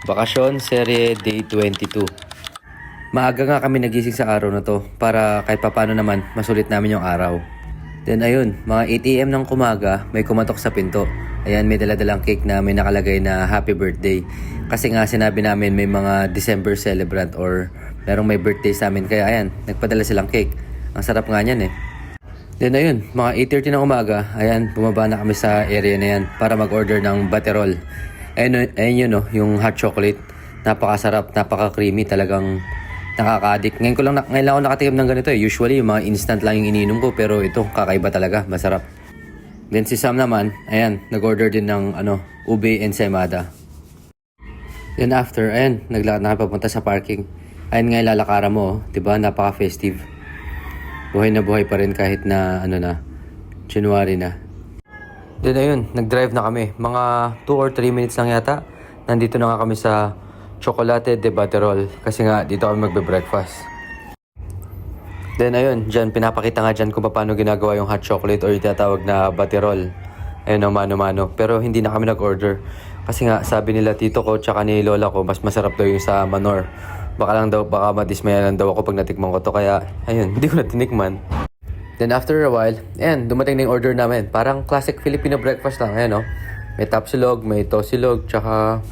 Bakasyon, serye day 22. Maaga nga kami nagising sa araw na to para kahit papano naman masulit namin yung araw. Then ayun, mga 8 AM ng kumaga may kumatok sa pinto. Ayan, may daladalang cake na may nakalagay na happy birthday. Kasi nga sinabi namin may mga December celebrant or merong may birthday sa amin. Kaya ayan, nagpadala silang cake. Ang sarap nga niyan eh. Then ayun, mga 8:30 ng umaga, ayan, bumaba na kami sa area na yan para mag-order ng Baterol. Ayun yun, no, yung hot chocolate. Napakasarap, napaka-creamy, talagang nakaka-addict. Ngayon lang ako nakatikim ng ganito eh. Usually, yung mga instant lang yung iniinom ko, pero ito, kakaiba talaga, masarap. Then si Sam naman, ayan, nag-order din ng ube ensaymada. Then after, ayan, naglakad na papunta sa parking. Ayan nga ilalakaran mo, oh, diba? Napaka-festive. Buhay na buhay pa rin kahit na, January na. Then ayun, nag-drive na kami. Mga 2 or 3 minutes lang yata. Nandito na nga kami sa Chocolate de Baterol. Kasi nga, dito kami magbe-breakfast. Then ayun, dyan, pinapakita nga dyan kung paano ginagawa yung hot chocolate or yung tinatawag na Baterol. Ayun, mano-mano. Pero hindi na kami nag-order. Kasi nga, sabi nila tito ko tsaka ni lola ko, mas masarap daw yung sa Manor. Baka madismaya lang daw ako pag natikman ko to. Kaya, ayun, hindi ko na tinikman. Then after a while, ayan, dumating na yung order namin. Parang classic Filipino breakfast lang, ayan, no? May tapsilog, may tosilog, tsaka,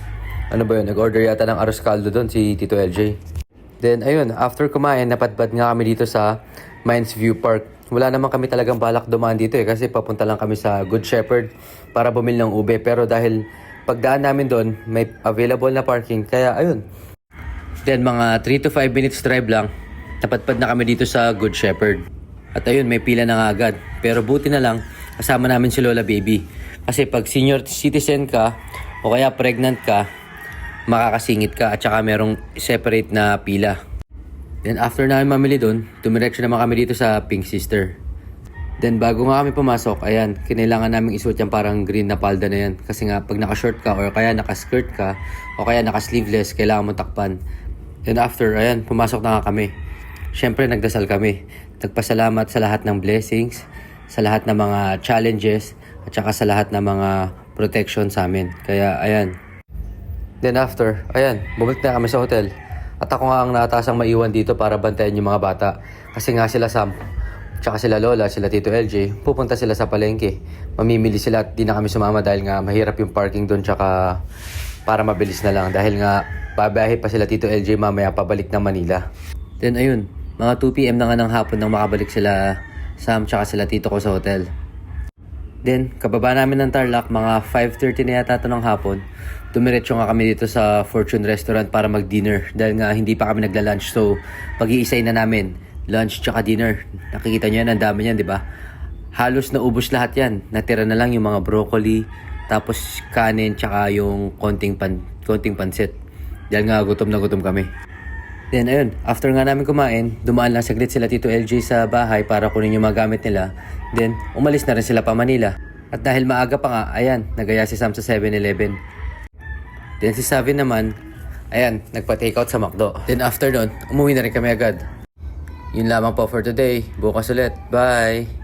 nag-order yata ng arroz caldo doon si Tito LJ. Then, ayun, after kumain, napadpad nga kami dito sa Mines View Park. Wala naman kami talagang balak dumaan dito eh, kasi papunta lang kami sa Good Shepherd para bumili ng ube. Pero dahil pagdaan namin doon, may available na parking, kaya ayun. Then, mga 3 to 5 minutes drive lang, napadpad na kami dito sa Good Shepherd. At ayun, may pila na nga agad. Pero buti na lang, kasama namin si Lola Baby. Kasi pag senior citizen ka, o kaya pregnant ka, makakasingit ka at saka merong separate na pila. Then after namin mamili doon, dumiretso naman kami dito sa Pink Sister. Then bago nga kami pumasok, ayan, kinailangan namin isuot yung parang green na palda na yan. Kasi nga, pag naka-short ka, or kaya naka-skirt ka, o kaya naka-sleeveless, kailangan mo takpan. Then after, ayan, pumasok na nga kami. Siyempre, nagdasal kami. Nagpasalamat sa lahat ng blessings, sa lahat ng mga challenges, at saka sa lahat ng mga protection sa amin. Kaya, ayan. Then after, ayan, bumalik na kami sa hotel. At ako nga ang naatasang maiwan dito para bantayan yung mga bata. Kasi nga sila Sam, tsaka sila Lola, sila Tito LJ, pupunta sila sa palengke. Mamimili sila at di na kami sumama dahil nga mahirap yung parking doon, tsaka para mabilis na lang. Dahil nga, babiyahe pa sila Tito LJ mamaya pabalik ng Manila. Then ayun, mga 2 PM na nga ng hapon nang makabalik sila Sam tsaka sila tito ko sa hotel. Then, kababa namin ng Tarlac, mga 5:30 na yata ito ng hapon. Dumiretso nga kami dito sa Fortune Restaurant para mag-dinner. Dahil nga hindi pa kami nagla-lunch. So, pag-iisay na namin. Lunch tsaka dinner. Nakikita nyo yan, ang dami yan, di ba? Halos naubos lahat yan. Natira na lang yung mga broccoli, tapos kanin, tsaka yung konting pansit. Dahil nga gutom na gutom kami. Then ayun, after nga namin kumain, dumaan lang saglit sila Tito LJ sa bahay para kunin yung mga gamit nila. Then, umalis na rin sila pa Manila. At dahil maaga pa nga, ayan, nagaya si Sam sa 7-Eleven. Then si Savin naman, ayan, nagpa-takeout sa McDo. Then after nun, umuwi na rin kami agad. Yun lamang po for today. Bukas ulit. Bye!